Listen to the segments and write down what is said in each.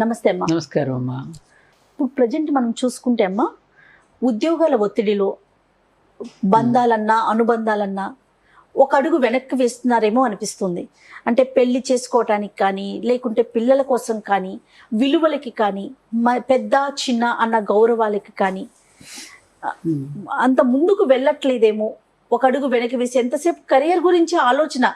నమస్తే అమ్మా. నమస్కారం అమ్మా. ఇప్పుడు ప్రజెంట్ మనం చూసుకుంటే అమ్మా, ఉద్యోగాల ఒత్తిడిలో బంధాలన్నా అనుబంధాలన్నా ఒక అడుగు వెనక్కి వేస్తున్నారేమో అనిపిస్తుంది. అంటే పెళ్లి చేసుకోవటానికి కానీ, లేకుంటే పిల్లల కోసం కానీ, విలువలకి కానీ, పెద్ద చిన్న అన్న గౌరవాలకి కానీ అంత ముందుకు వెళ్ళట్లేదేమో. ఒక అడుగు వెనక్కి వేసి ఎంతసేపు కెరియర్ గురించి ఆలోచన,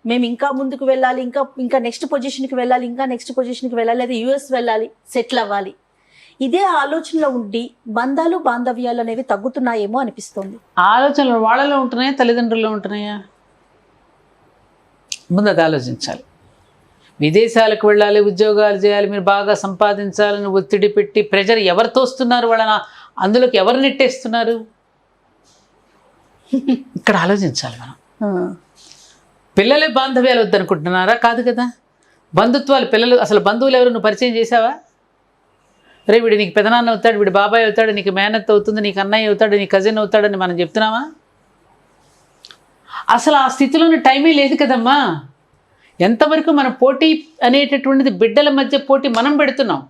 మేము ఇంకా ముందుకు వెళ్ళాలి, ఇంకా నెక్స్ట్ పొజిషన్కి వెళ్ళాలి, ఇంకా నెక్స్ట్ పొజిషన్కి వెళ్ళాలి, లేదా యూఎస్ వెళ్ళాలి, సెటిల్ అవ్వాలి, ఇదే ఆలోచనలో ఉండి బంధాలు బాంధవ్యాలు అనేవి తగ్గుతున్నాయేమో అనిపిస్తుంది. ఆలోచనలు వాళ్ళలో ఉంటున్నాయా, తల్లిదండ్రుల్లో ఉంటున్నాయా? ముందు అది ఆలోచించాలి. విదేశాలకు వెళ్ళాలి, ఉద్యోగాలు చేయాలి, మీరు బాగా సంపాదించాలని ఒత్తిడి పెట్టి ప్రెజర్ ఎవరు తోస్తున్నారు, వాళ్ళని అందులోకి ఎవరు నెట్టేస్తున్నారు? ఇక్కడ ఆలోచించాలి మనం. పిల్లలే బాంధవ్యాలు వద్దనుకుంటున్నారా? కాదు కదా. బంధుత్వాలు, పిల్లలు అసలు బంధువులు ఎవరు నువ్వు పరిచయం చేసావా? రే వీడు నీకు పెదనాన్న అవుతాడు, వీడు బాబాయ్ అవుతాడు, నీకు మేనత్త అవుతుంది, నీకు అన్నయ్య అవుతాడు, నీ కజిన్ అవుతాడని మనం చెప్తున్నామా? అసలు ఆ స్థితిలోని టైమే లేదు కదమ్మా. ఎంతవరకు మన పోటీ అనేటటువంటిది బిడ్డల మధ్య పోటీ మనం పెడుతున్నాం.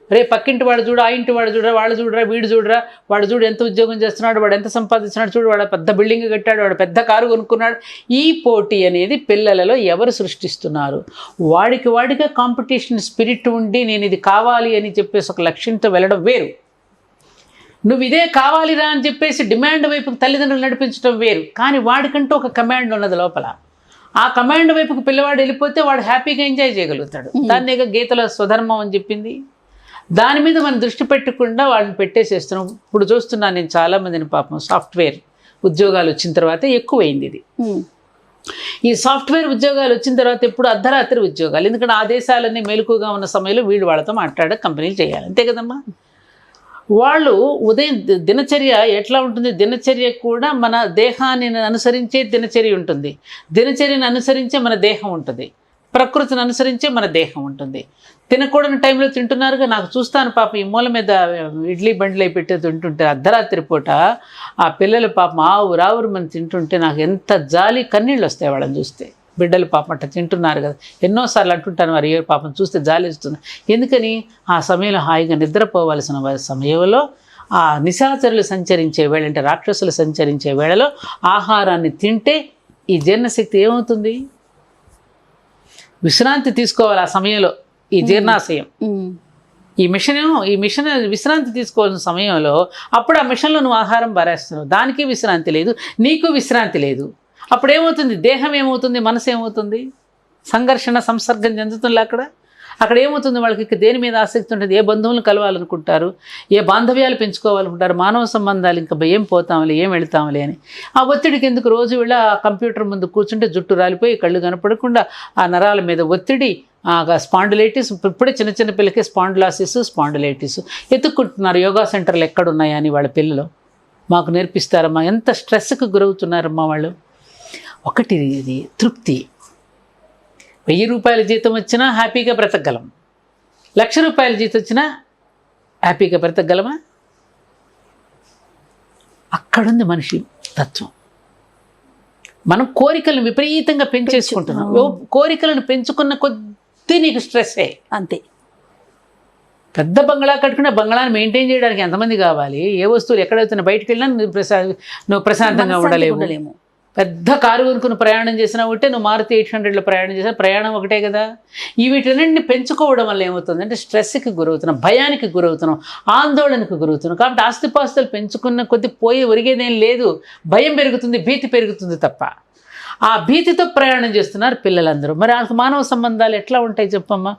రే పక్కింటి వాడు చూడు, ఆ ఇంటి వాడు చూడరా, వాళ్ళు చూడరా, వీడు చూడరా, వాడు చూడు ఎంత ఉద్యోగం చేస్తున్నాడు, వాడు ఎంత సంపాదిస్తున్నాడు చూడు, వాడు పెద్ద బిల్డింగ్ కట్టాడు, వాడు పెద్ద కారు కొనుక్కున్నాడు. ఈ పోటీ అనేది పిల్లలలో ఎవరు సృష్టిస్తున్నారు? వాడిగా కాంపిటీషన్ స్పిరిట్ ఉండి నేను ఇది కావాలి అని చెప్పేసి ఒక లక్ష్యంతో వెళ్ళడం వేరు. నువ్వు ఇదే కావాలిరా అని చెప్పేసి డిమాండ్ వైపుకి తల్లిదండ్రులు నడిపించడం వేరు. కానీ వాడికంటూ ఒక కమాండ్ ఉన్నది లోపల. ఆ కమాండ్ వైపుకి పిల్లవాడు వెళ్ళిపోతే వాడు హ్యాపీగా ఎంజాయ్ చేయగలుగుతాడు. దాన్నేగా గీతలో స్వధర్మం అని చెప్పింది. దాని మీద మనం దృష్టి పెట్టకుండా వాళ్ళని పెట్టేసేస్తున్నాం. ఇప్పుడు చూస్తున్నాను నేను చాలామందిని, పాపం సాఫ్ట్వేర్ ఉద్యోగాలు వచ్చిన తర్వాత ఎక్కువైంది ఇది. ఈ సాఫ్ట్వేర్ ఉద్యోగాలు వచ్చిన తర్వాత ఎప్పుడు అర్ధరాత్రి ఉద్యోగాలు. ఎందుకంటే ఆ దేశాలన్నీ మెలకుగా ఉన్న సమయంలో వీళ్ళు వాళ్ళతో మాట్లాడే కంపెనీలు చేయాలి, అంతే కదమ్మా. వాళ్ళు ఉదయం దినచర్య ఎట్లా ఉంటుంది? దినచర్య కూడా మన దేహాన్ని అనుసరించే దినచర్య ఉంటుంది, దినచర్యను అనుసరించే మన దేహం ఉంటుంది, ప్రకృతిని అనుసరించే మన దేహం ఉంటుంది. తినకూడని టైంలో తింటున్నారుగా. నాకు చూస్తాను పాపం ఈ మూల మీద ఇడ్లీ బండ్లు అయి పెట్టి తింటుంటే అర్ధరాత్రి పూట ఆ పిల్లలు పాపం ఆవురావురు మనం తింటుంటే నాకు ఎంత జాలి, కన్నీళ్ళు వస్తాయి వాళ్ళని చూస్తే. బిడ్డలు పాపం అట్లా తింటున్నారు కదా. ఎన్నోసార్లు అంటుంటాను వారి పాపం చూస్తే జాలి వస్తుంది. ఎందుకని? ఆ సమయంలో హాయిగా నిద్రపోవాల్సిన సమయంలో ఆ నిశాచరులు సంచరించే వేళ, అంటే రాక్షసులు సంచరించే వేళలో ఆహారాన్ని తింటే ఈ జీర్ణశక్తి ఏమవుతుంది? విశ్రాంతి తీసుకోవాలి ఆ సమయంలో. ఈ జీర్ణాశయం ఈ మిషన్ విశ్రాంతి తీసుకోవాల్సిన సమయంలో అప్పుడు ఆ మిషన్లో నువ్వు ఆహారం బారేస్తున్నావు. దానికి విశ్రాంతి లేదు, నీకు విశ్రాంతి లేదు. అప్పుడు ఏమవుతుంది? దేహం ఏమవుతుంది? మనసు ఏమవుతుంది? సంఘర్షణ, సంసర్గం చెందుతుంది. అక్కడ ఏమవుతుంది? వాళ్ళకి దేని మీద ఆసక్తి ఉంటుంది? ఏ బంధువులను కలవాలనుకుంటారు, ఏ బాంధవ్యాలు పెంచుకోవాలనుకుంటారు, మానవ సంబంధాలు ఇంకా ఏం పోతాంలే, ఏం వెళతాంలే అని. ఆ ఒత్తిడికి ఎందుకు? రోజు వెళ్ళి ఆ కంప్యూటర్ ముందు కూర్చుంటే జుట్టు రాలిపోయి కళ్ళు కనపడకుండా ఆ నరాల మీద ఒత్తిడి, స్పాండిలైటిస్. ఇప్పుడే చిన్న చిన్న పిల్లలకి స్పాండిలైటిస్ ఎత్తుక్కుంటున్నారు. యోగా సెంటర్లు ఎక్కడున్నాయా అని వాళ్ళ పిల్లలు మాకు నేర్పిస్తారమ్మా. ఎంత స్ట్రెస్కి గురవుతున్నారమ్మా వాళ్ళు. ఒకటి ఇది తృప్తి. 1000 రూపాయల జీతం వచ్చినా హ్యాపీగా బ్రతకగలం, 1,00,000 రూపాయల జీతం వచ్చినా హ్యాపీగా బ్రతకగలమా? అక్కడుంది మనిషి తత్వం. మనం కోరికలను విపరీతంగా పెంచేసుకుంటున్నాం. కోరికలను పెంచుకున్న కొద్దీ నీకు స్ట్రెస్సే. అంతే. పెద్ద బంగ్లా కట్టుకున్న బంగ్లాని మెయింటైన్ చేయడానికి ఎంతమంది కావాలి? ఏ వస్తువులు ఎక్కడైతే బయటకు వెళ్ళినా నువ్వు ప్రశాంతంగా ఉండలేము. పెద్ద కారు కొనుక్కుని ప్రయాణం చేసినా ఉంటే నువ్వు మారుతి 800లో ప్రయాణం చేసినా ప్రయాణం ఒకటే కదా. వీటన్నింటిని పెంచుకోవడం వల్ల ఏమవుతుంది అంటే స్ట్రెస్కి గురవుతున్నాం, భయానికి గురవుతున్నాం, ఆందోళనకు గురవుతున్నాం. కాబట్టి ఆస్తిపాస్తులు పెంచుకున్న కొద్ది పోయి ఒరిగేదేం లేదు. భయం పెరుగుతుంది, భీతి పెరుగుతుంది తప్ప. ఆ భీతితో ప్రయాణం చేస్తున్నారు పిల్లలందరూ. మరి ఆ మానవ సంబంధాలు ఎట్లా ఉంటాయి చెప్పమ్మా?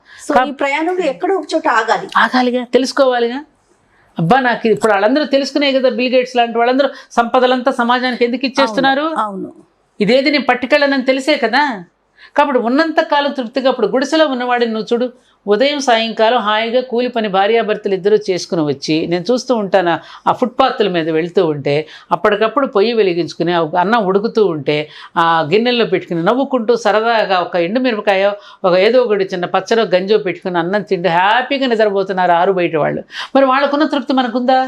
ఈ ప్రయాణంలో ఎక్కడో ఒక చోట ఆగాలిగా, తెలుసుకోవాలిగా. అబ్బా నాకు ఇప్పుడు వాళ్ళందరూ తెలుసుకునే కదా, బిల్ గేట్స్ లాంటి వాళ్ళందరూ సంపదలంతా సమాజానికి ఎందుకు ఇచ్చేస్తున్నారు? అవును, ఇదేది నేను పట్టుకెళ్ళనని తెలిసే కదా. కాబట్టి ఉన్నంతకాలం తృప్తిగా. అప్పుడు గుడిసెలో ఉన్నవాడిని నువ్వు చూడు, ఉదయం సాయంకాలం హాయిగా కూలి పని భార్యాభర్తలు ఇద్దరూ చేసుకుని వచ్చి, నేను చూస్తూ ఉంటాను ఆ ఫుట్పాత్ల మీద వెళ్తూ ఉంటే అప్పటికప్పుడు పొయ్యి వెలిగించుకుని అన్నం ఉడుకుతూ ఉంటే ఆ గిన్నెల్లో పెట్టుకుని నవ్వుకుంటూ సరదాగా ఒక ఎండుమిరపకాయ, ఒక ఏదో ఒకటి చిన్న పచ్చడో గంజో పెట్టుకుని అన్నం తింటూ హ్యాపీగా నిద్రపోతున్నారు ఆరు బయట వాళ్ళు. మరి వాళ్ళకున్న తృప్తి మనకుందా?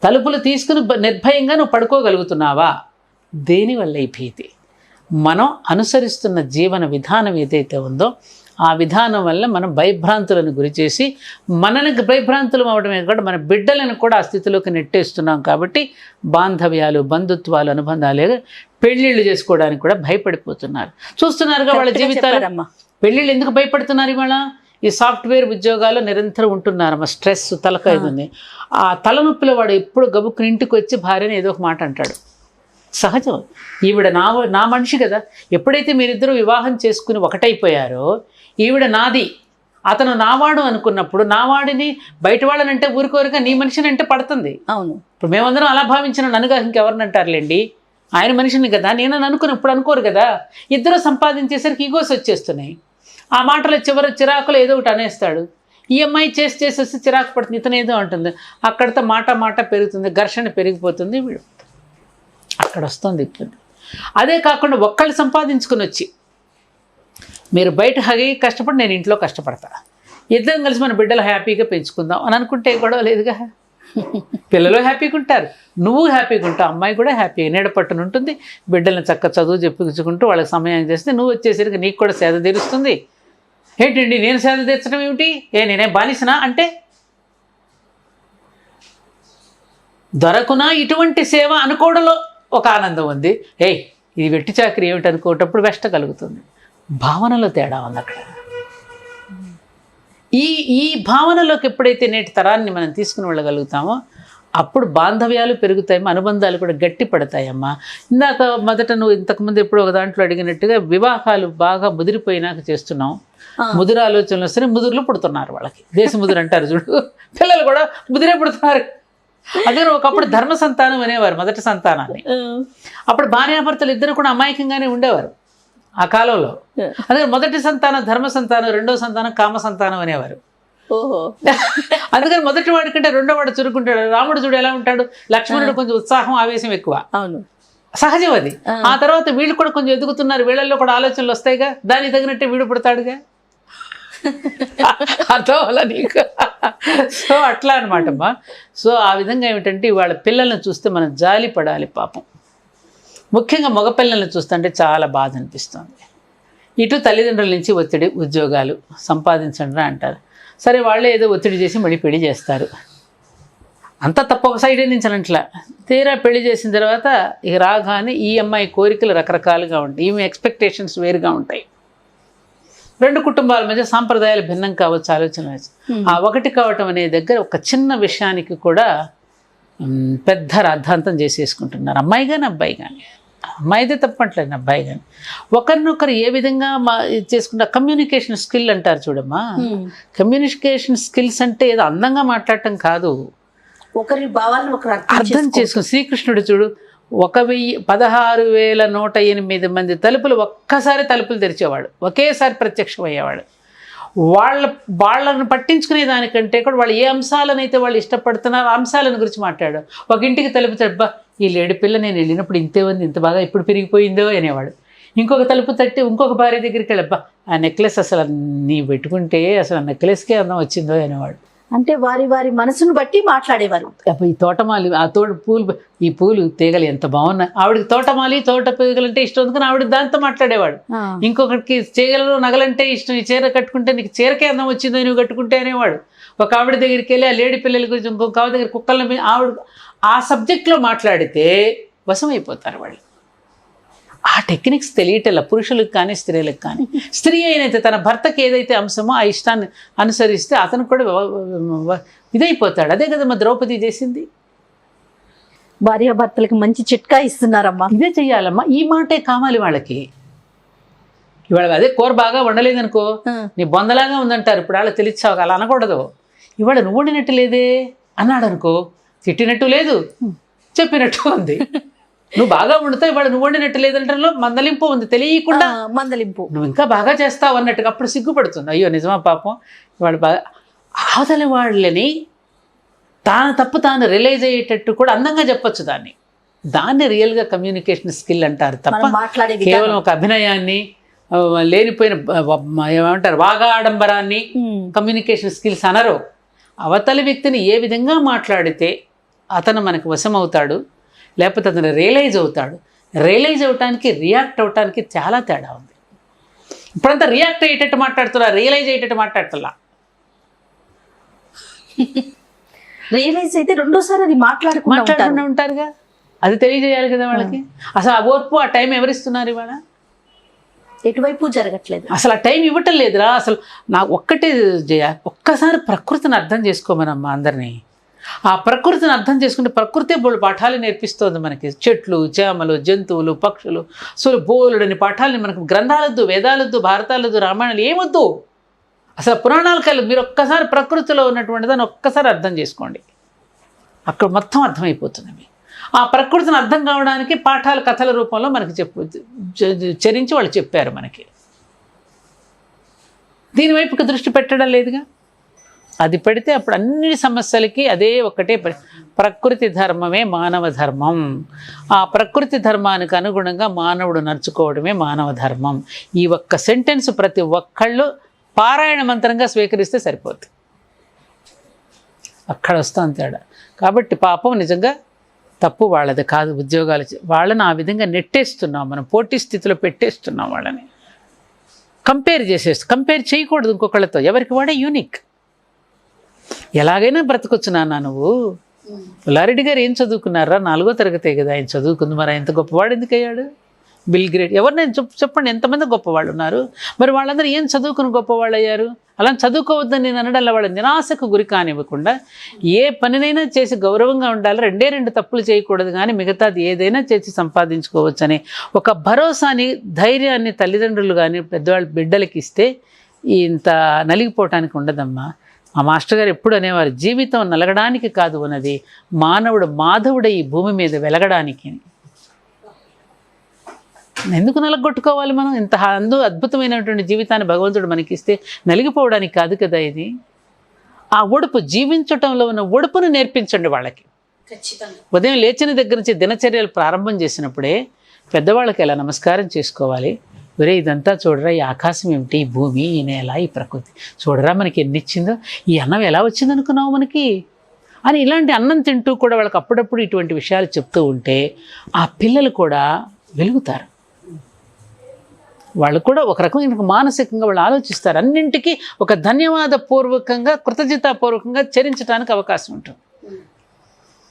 తలుపులు తీసుకుని నిర్భయంగా నువ్వు పడుకోగలుగుతున్నావా? దేనివల్ల ఈ భీతి? మనం అనుసరిస్తున్న జీవన విధానం ఏదైతే ఉందో ఆ విధానం వల్ల మనం భయభ్రాంతులను గురి చేసి మనకి భయభ్రాంతులు అవడమే కాకుండా మన బిడ్డలను కూడా ఆ స్థితిలోకి నెట్టేస్తున్నాం. కాబట్టి బాంధవ్యాలు, బంధుత్వాలు, అనుబంధాలు, పెళ్ళిళ్ళు చేసుకోవడానికి కూడా భయపడిపోతున్నారు. చూస్తున్నారుగా వాళ్ళ జీవితాలు. పెళ్ళిళ్ళు ఎందుకు భయపడుతున్నారు ఇవాళ? ఈ సాఫ్ట్వేర్ ఉద్యోగాలు నిరంతరం ఉంటున్నారమ్మ. స్ట్రెస్, తలకాయ ఉంది. ఆ తలనొప్పిలో వాడు ఎప్పుడు గబుక్కుని ఇంటికి వచ్చి భార్యని ఏదో ఒక మాట అంటాడు. సహజం. ఈవిడ నా మనిషి కదా. ఎప్పుడైతే మీరిద్దరూ వివాహం చేసుకుని ఒకటైపోయారో, ఈవిడ నాది, అతను నావాడు అనుకున్నప్పుడు నావాడిని బయట వాళ్ళనంటే ఊరుకోరుగా నీ మనిషిని అంటే పడుతుంది. అవును. ఇప్పుడు మేమందరం అలా భావించిన నన్నుగా ఇంకెవరిని అంటారులేండి, ఆయన మనిషిని కదా నేను అనుకుని ఇప్పుడు అనుకోరు కదా. ఇద్దరు సంపాదించేసరికి ఈగోస్ వచ్చేస్తున్నాయి. ఆ మాటలో చిరాకులు ఏదో ఒకటి అనేస్తాడు. ఈ అమ్మాయి చేసేసి చిరాకు పడుతుంది, ఇతను ఏదో అంటుంది. అక్కడితో మాట పెరుగుతుంది, ఘర్షణ పెరిగిపోతుంది. వీడు అక్కడ వస్తుంది ఇప్పుడు. అదే కాకుండా ఒక్కళ్ళు సంపాదించుకుని వచ్చి మీరు బయట కష్టపడి నేను ఇంట్లో కష్టపడతా, ఇద్దరం కలిసి మన బిడ్డలు హ్యాపీగా పెంచుకుందాం అని అనుకుంటే గొడవ లేదుగా. పిల్లలు హ్యాపీగా ఉంటారు, నువ్వు హ్యాపీగా ఉంటావు, అమ్మాయి కూడా హ్యాపీగా నీడపట్టును ఉంటుంది. బిడ్డలను చక్కగా చదువు చెప్పించుకుంటూ వాళ్ళకి సమయం చేస్తే నువ్వు వచ్చేసరికి నీకు కూడా సేద తీరుస్తుంది. ఏంటండి నేను సేద తీర్చడం ఏమిటి, నేనే బానిసనా అంటే దొరకునా ఇటువంటి సేవ అనుకోవడంలో ఒక ఆనందం ఉంది. ఇది వెట్టి చాకరీ ఏమిటి అనుకోవటప్పుడు వెష్ట కలుగుతుంది. భావనలో తేడా ఉంది అక్కడ. ఈ భావనలోకి ఎప్పుడైతే నేటి తరాన్ని మనం తీసుకుని వెళ్ళగలుగుతామో అప్పుడు బాంధవ్యాలు పెరుగుతాయి, అనుబంధాలు కూడా గట్టి పడతాయమ్మా. ఇందాక మొదట నువ్వు ఇంతకుముందు ఎప్పుడు ఒక దాంట్లో అడిగినట్టుగా వివాహాలు బాగా ముదిరిపోయినాక చేస్తున్నాం. ముదురు ఆలోచనలు వస్తేనే ముదురులు పుడుతున్నారు వాళ్ళకి. దేశ ముదురు అంటారు చూడు, పిల్లలు కూడా ముదిరే పుడుతున్నారు. అదే ఒకప్పుడు ధర్మ సంతానం అనేవారు మొదటి సంతానాన్ని. అప్పుడు భార్యాభర్తలు ఇద్దరు కూడా అమాయకంగానే ఉండేవారు ఆ కాలంలో. అదే మొదటి సంతానం ధర్మ సంతానం, రెండో సంతానం కామ సంతానం అనేవారు. అందుకని మొదటి వాడి కంటే రెండో వాడు చురుకుంటాడు. రాముడు చూడు ఎలా ఉంటాడు, లక్ష్మణుడు కొంచెం ఉత్సాహం ఆవేశం ఎక్కువ. అవును, సహజం అది. ఆ తర్వాత వీళ్ళు కూడా కొంచెం ఎదుగుతున్నారు, వీళ్ళల్లో కూడా ఆలోచనలు వస్తాయిగా, దానికి తగినట్టే వీడు పుడతాడుగా. అర్థం అలా నీకు. సో అట్లా అనమాటమ్మా. సో ఆ విధంగా ఏమిటంటే వాళ్ళ పిల్లల్ని చూస్తే మనం జాలి పడాలి పాపం. ముఖ్యంగా మగపిల్లల్ని చూస్తుంటే చాలా బాధ అనిపిస్తుంది. ఇటు తల్లిదండ్రుల నుంచి ఒత్తిడి, ఉద్యోగాలు సంపాదించండి అంటారు. సరే వాళ్ళే ఏదో ఒత్తిడి చేసి మళ్ళీ పెళ్లి చేస్తారు. అంతా తప్ప ఒక సైడే నుంచి అట్లా తీరా పెళ్లి చేసిన తర్వాత ఇక రాగానే ఈ అమ్మాయి కోరికలు రకరకాలుగా ఉంటాయి, ఈమె ఎక్స్పెక్టేషన్స్ వేరుగా ఉంటాయి. రెండు కుటుంబాల మధ్య సాంప్రదాయాలు భిన్నం కావచ్చు, ఆలోచనలు. ఆ ఒకటి కావటం అనే దగ్గర ఒక చిన్న విషయానికి కూడా పెద్ద రాద్ధాంతం చేసేసుకుంటున్నారు, అమ్మాయి కానీ అబ్బాయి కానీ. అమ్మాయిదే తప్పట్లేదు, అబ్బాయి కానీ. ఒకరినొకరు ఏ విధంగా చేసుకుంటారు. కమ్యూనికేషన్ స్కిల్ అంటారు చూడమ్మా. కమ్యూనికేషన్ స్కిల్స్ అంటే ఏదో అందంగా మాట్లాడటం కాదు, ఒకరి భావాలను ఒకరు అర్థం చేసుకుని. శ్రీకృష్ణుడు చూడు, 16,108 మంది తలుపులు ఒక్కసారి తలుపులు తెరిచేవాడు, ఒకేసారి ప్రత్యక్షమయ్యేవాడు. వాళ్ళను పట్టించుకునే దానికంటే కూడా వాళ్ళు ఏ అంశాలనైతే వాళ్ళు ఇష్టపడుతున్నారో ఆ అంశాలను గురించి మాట్లాడు. ఒక ఇంటికి తలుపు తట్టబ్బా, ఈ లేడి పిల్ల నేను వెళ్ళినప్పుడు ఇంతే ఉంది, ఇంత బాగా ఇప్పుడు పెరిగిపోయిందో అనేవాడు. ఇంకొక తలుపు తట్టి ఇంకొక భార్య దగ్గరికి వెళ్ళబ్బా, ఆ నెక్లెస్ అసలు నీ పెట్టుకుంటే అసలు ఆ నెక్లెస్కే అందం వచ్చిందో అనేవాడు. అంటే వారి వారి మనసును బట్టి మాట్లాడేవారు. ఈ తోటమాలి, ఆ ఈ పూలు తీగలు ఎంత బాగున్నాయి, ఆవిడకి తోటమాలి తోట తీగలంటే ఇష్టం, అందుకని ఆవిడ దాంతో మాట్లాడేవాడు. ఇంకొకరికి తీగలు నగలంటే ఇష్టం, ఈ చీర కట్టుకుంటే నీకు చీరకే అందం వచ్చిందో నువ్వు కట్టుకుంటే అనేవాడు. ఒక ఆవిడ దగ్గరికి వెళ్ళి ఆ లేడీ పిల్లల గురించి, ఇంకొక ఆవిడ దగ్గర కుక్కల ఆవిడ ఆ సబ్జెక్ట్లో మాట్లాడితే వశమైపోతారు వాళ్ళు. ఆ టెక్నిక్స్ తెలియటల్లా పురుషులకు కానీ స్త్రీలకు కానీ. స్త్రీ అయినైతే తన భర్తకి ఏదైతే అంశమో ఆ ఇష్టాన్ని అనుసరిస్తే అతను కూడా ఇదైపోతాడు. అదే కదా మా ద్రౌపది చేసింది. భార్యాభర్తలకి మంచి చిట్కా ఇస్తున్నారమ్మా, ఇదే చెయ్యాలమ్మా, ఈ మాటే కావాలి వాళ్ళకి. ఇవాళ అదే కూర బాగా వండలేదనుకో, నీ బొందలాగా ఉందంటారు. ఇప్పుడు వాళ్ళకి తెలిసావు, అలా అనకూడదు. ఇవాళ నువ్వు వండినట్టు లేదే అన్నాడు అనుకో, తిట్టినట్టు లేదు, చెప్పినట్టు ఉంది. నువ్వు బాగా వండుతావు, ఇవాళ నువ్వు వండినట్టు లేదంటే మందలింపు ఉంది, తెలియకుండా మందలింపు. నువ్వు ఇంకా బాగా చేస్తావు అన్నట్టుగా అప్పుడు సిగ్గుపడుతుంది. అయ్యో నిజమా పాపం ఇవాళ బాగా. అవతలి వాళ్ళని తాను తప్పు తాను రియలైజ్ అయ్యేటట్టు కూడా అందంగా చెప్పొచ్చు. దాన్ని రియల్గా కమ్యూనికేషన్ స్కిల్ అంటారు తప్ప కేవలం ఒక అభినయాన్ని, లేనిపోయిన ఏమంటారు వాగాడంబరాన్ని కమ్యూనికేషన్ స్కిల్స్ అనరు. అవతలి వ్యక్తిని ఏ విధంగా మాట్లాడితే అతను మనకు వశమవుతాడు, లేకపోతే అతను రియలైజ్ అవుతాడు. రియలైజ్ అవటానికి రియాక్ట్ అవటానికి చాలా తేడా ఉంది. ఇప్పుడంతా రియాక్ట్ అయ్యేటట్టు మాట్లాడుతున్నా, రియలైజ్ అయ్యేటట్టు మాట్లాడుతున్నా. రియలైజ్ అయితే రెండోసారి అది మాట్లాడుకుంటూ ఉంటారుగా, అది తెలియజేయాలి కదా వాళ్ళకి. అసలు ఆ ఓర్పు, ఆ టైం ఎవరిస్తున్నారు ఇవాళ? ఎటువైపు జరగట్లేదు. అసలు ఆ టైం ఇవ్వటం లేదురా. అసలు నాకు ఒక్కటే జయ, ఒక్కసారి ప్రకృతిని అర్థం చేసుకోమనమ్మా అందరినీ. ఆ ప్రకృతిని అర్థం చేసుకుంటే ప్రకృతే బోళ్ళు పాఠాలు నేర్పిస్తోంది మనకి. చెట్లు, చేమలు, జంతువులు, పక్షులు, అసలు బోలుడని పాఠాలని మనకు. గ్రంథాలొద్దు, వేదాలొద్దు, భారతాలొద్దు, రామాయణాలు ఏమొద్దు, అసలు పురాణాలు కలదు. మీరు ఒక్కసారి ప్రకృతిలో ఉన్నటువంటి దాన్ని ఒక్కసారి అర్థం చేసుకోండి, అక్కడ మొత్తం అర్థమైపోతుంది. ఆ ప్రకృతిని అర్థం కావడానికి పాఠాలు కథల రూపంలో మనకి చరించి వాళ్ళు చెప్పారు మనకి. దీనివైపుకి దృష్టి పెట్టడం లేదుగా. అది పెడితే అప్పుడు అన్ని సమస్యలకి అదే ఒక్కటే ప్రకృతి ధర్మమే మానవ ధర్మం. ఆ ప్రకృతి ధర్మానికి అనుగుణంగా మానవుడు నడుచుకోవడమే మానవ ధర్మం. ఈ ఒక్క సెంటెన్స్ ప్రతి ఒక్కళ్ళు పారాయణ మంత్రంగా స్వీకరిస్తే సరిపోతుంది. అక్కడ వస్తాం తేడా. కాబట్టి పాపం నిజంగా తప్పు వాళ్ళది కాదు. ఉద్యోగాలు వాళ్ళని ఆ విధంగా నెట్టేస్తున్నాం మనం, పోటీ స్థితిలో పెట్టేస్తున్నాం వాళ్ళని. కంపేర్ చేయకూడదు ఇంకొకళ్ళతో. ఎవరికి వాడే యూనిక్. ఎలాగైనా బ్రతకొచ్చు నాన్న. నువ్వు పుల్లారెడ్డి గారు ఏం చదువుకున్నారా? 4వ తరగతే కదా ఆయన చదువుకుంది. మరి ఆయన గొప్పవాడు ఎందుకు అయ్యాడు? బిల్ గ్రేట్ ఎవరినైనా చెప్పండి, ఎంతమంది గొప్పవాళ్ళు ఉన్నారు? మరి వాళ్ళందరూ ఏం చదువుకుని గొప్పవాళ్ళు అయ్యారు? అలా చదువుకోవద్దని నేను అనడంలో వాళ్ళ నిరాశకు గురి కానివ్వకుండా ఏ పనినైనా చేసి గౌరవంగా ఉండాలి. 2 తప్పులు చేయకూడదు, కానీ మిగతాది ఏదైనా చేసి సంపాదించుకోవచ్చని ఒక భరోసాని, ధైర్యాన్ని తల్లిదండ్రులు కానీ పెద్దవాళ్ళు బిడ్డలకి ఇస్తే ఇంత నలిగిపోవటానికి ఉండదమ్మా. మా మాస్టర్ గారు ఎప్పుడు అనేవారు, జీవితం నలగడానికి కాదు ఉన్నది, మానవుడు మాధవుడు ఈ భూమి మీద వెలగడానికి. ఎందుకు నలగొట్టుకోవాలి మనం? ఇంత అద్భుతమైనటువంటి జీవితాన్ని భగవంతుడు మనకిస్తే నలిగిపోవడానికి కాదు కదా ఇది. ఆ ఒడుపు, జీవించటంలో ఉన్న ఒడుపును నేర్పించండి వాళ్ళకి. ఉదయం లేచిన దగ్గర నుంచి దినచర్యలు ప్రారంభం చేసినప్పుడే పెద్దవాళ్ళకి ఎలా నమస్కారం చేసుకోవాలి. ఒరే ఇదంతా చూడరా, ఈ ఆకాశం ఏమిటి, ఈ భూమి, ఈ నేల, ఈ ప్రకృతి చూడరా, మనకి ఎన్ని ఇచ్చిందో, ఈ అన్నం ఎలా వచ్చింది అనుకున్నావు మనకి అని. ఇలాంటి అన్నం తింటూ కూడా వాళ్ళకి అప్పుడప్పుడు ఇటువంటి విషయాలు చెప్తూ ఉంటే ఆ పిల్లలు కూడా వెలుగుతారు. వాళ్ళు కూడా ఒక రకంగా మానసికంగా వాళ్ళు ఆలోచిస్తారు. అన్నింటికీ ఒక ధన్యవాదపూర్వకంగా, కృతజ్ఞతాపూర్వకంగా చరించడానికి అవకాశం ఉంటుంది.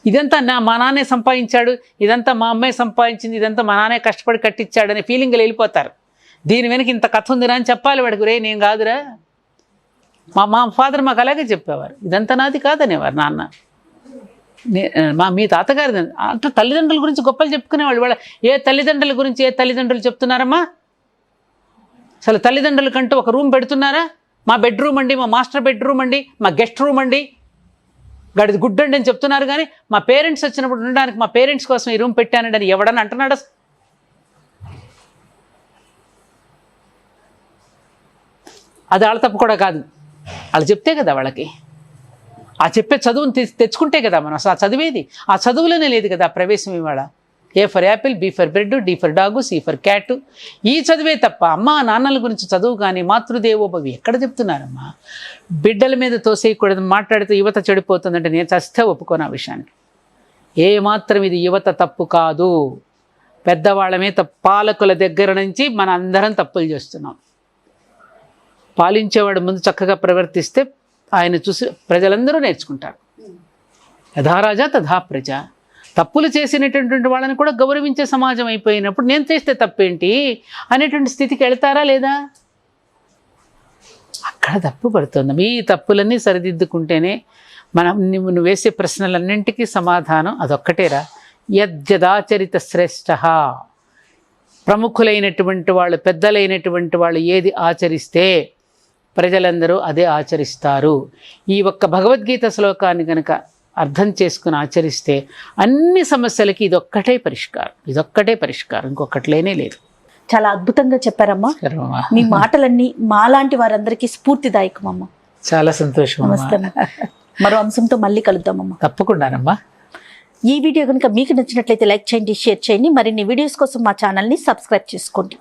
ఇదంతా మా నాన్నే సంపాదించాడు, ఇదంతా మా అమ్మాయి సంపాదించింది, ఇదంతా మా నాన్నే కష్టపడి కట్టించాడు అనే ఫీలింగ్లు వెళ్ళిపోతారు. దీని వెనక ఇంత కథ ఉందిరా అని చెప్పాలి వాడికి. రే నేను కాదురా, మా ఫాదర్ మాకు అలాగే చెప్పేవారు, ఇదంతా నాది కాదనేవారు నాన్న. మీ తాతగారి అట్లా తల్లిదండ్రుల గురించి గొప్పలు చెప్పుకునేవాళ్ళు. వాళ్ళ ఏ తల్లిదండ్రులు చెప్తున్నారమ్మా? అసలు తల్లిదండ్రులకంటూ ఒక రూమ్ పెడుతున్నారా? మా బెడ్రూమ్ అండి, మా మాస్టర్ బెడ్రూమ్ అండి, మా గెస్ట్ రూమ్ అండి, గడిది గుడ్డండి అని చెప్తున్నారు. కానీ మా పేరెంట్స్ వచ్చినప్పుడు ఉండడానికి మా పేరెంట్స్ కోసం ఈ రూమ్ పెట్టానండి అని ఎవడని అంటున్నాడు? అది వాళ్ళ తప్పు కూడా కాదు, వాళ్ళు చెప్తే కదా వాళ్ళకి. ఆ చెప్పే చదువుని తెచ్చుకుంటే కదా మనం అసలు ఆ చదివేది. ఆ చదువులోనే లేదు కదా ప్రవేశం ఇవాళ. A for apple, B for bread, D for dog, C for cat, ఈ చదివే తప్ప అమ్మ నాన్నల గురించి చదువు కానీ మాతృదేవోభవి ఎక్కడ చెప్తున్నారమ్మా? బిడ్డల మీద తోసేయకూడదు. మాట్లాడితే యువత చెడిపోతుందంటే నేను చస్తే ఒప్పుకోను ఆ విషయానికి. ఏ మాత్రం ఇది యువత తప్పు కాదు, పెద్దవాళ్ళమే తప్పు. పాలకుల దగ్గర నుంచి మన అందరం తప్పులు చేస్తున్నాం. పాలించేవాడు ముందు చక్కగా ప్రవర్తిస్తే ఆయన చూసి ప్రజలందరూ నేర్చుకుంటారు. యథారాజా తథా ప్రజ. తప్పులు చేసినటువంటి వాళ్ళని కూడా గౌరవించే సమాజం అయిపోయినప్పుడు నేను చేస్తే తప్పేంటి అనేటువంటి స్థితికి వెళ్తారా లేదా? అక్కడ తప్పు పడుతుంది. ఈ తప్పులన్నీ సరిదిద్దుకుంటేనే మనం నువ్వు వేసే ప్రశ్నలన్నింటికీ సమాధానం అదొక్కటేరా. యద్యదాచరిత శ్రేష్ఠ. ప్రముఖులైనటువంటి వాళ్ళు, పెద్దలైనటువంటి వాళ్ళు ఏది ఆచరిస్తే ప్రజలందరూ అదే ఆచరిస్తారు. ఈ ఒక్క భగవద్గీత శ్లోకాన్ని కనుక అర్థం చేసుకుని ఆచరిస్తే అన్ని సమస్యలకి ఇదొక్కటే పరిష్కారం, ఇంకొకటి లేనే లేదు. చాలా అద్భుతంగా చెప్పారమ్మా. మీ మాటలన్నీ మాలాంటి వారందరికీ స్ఫూర్తిదాయకమమ్మా. చాలా సంతోషం. నమస్తే. మరో అంశంతో మళ్ళీ కలుద్దామమ్మా. తప్పకుండానమ్మా. ఈ వీడియో కనుక మీకు నచ్చినట్లయితే లైక్ చేయండి, షేర్ చేయండి. మరిన్ని వీడియోస్ కోసం మా ఛానల్ని సబ్స్క్రైబ్ చేసుకోండి.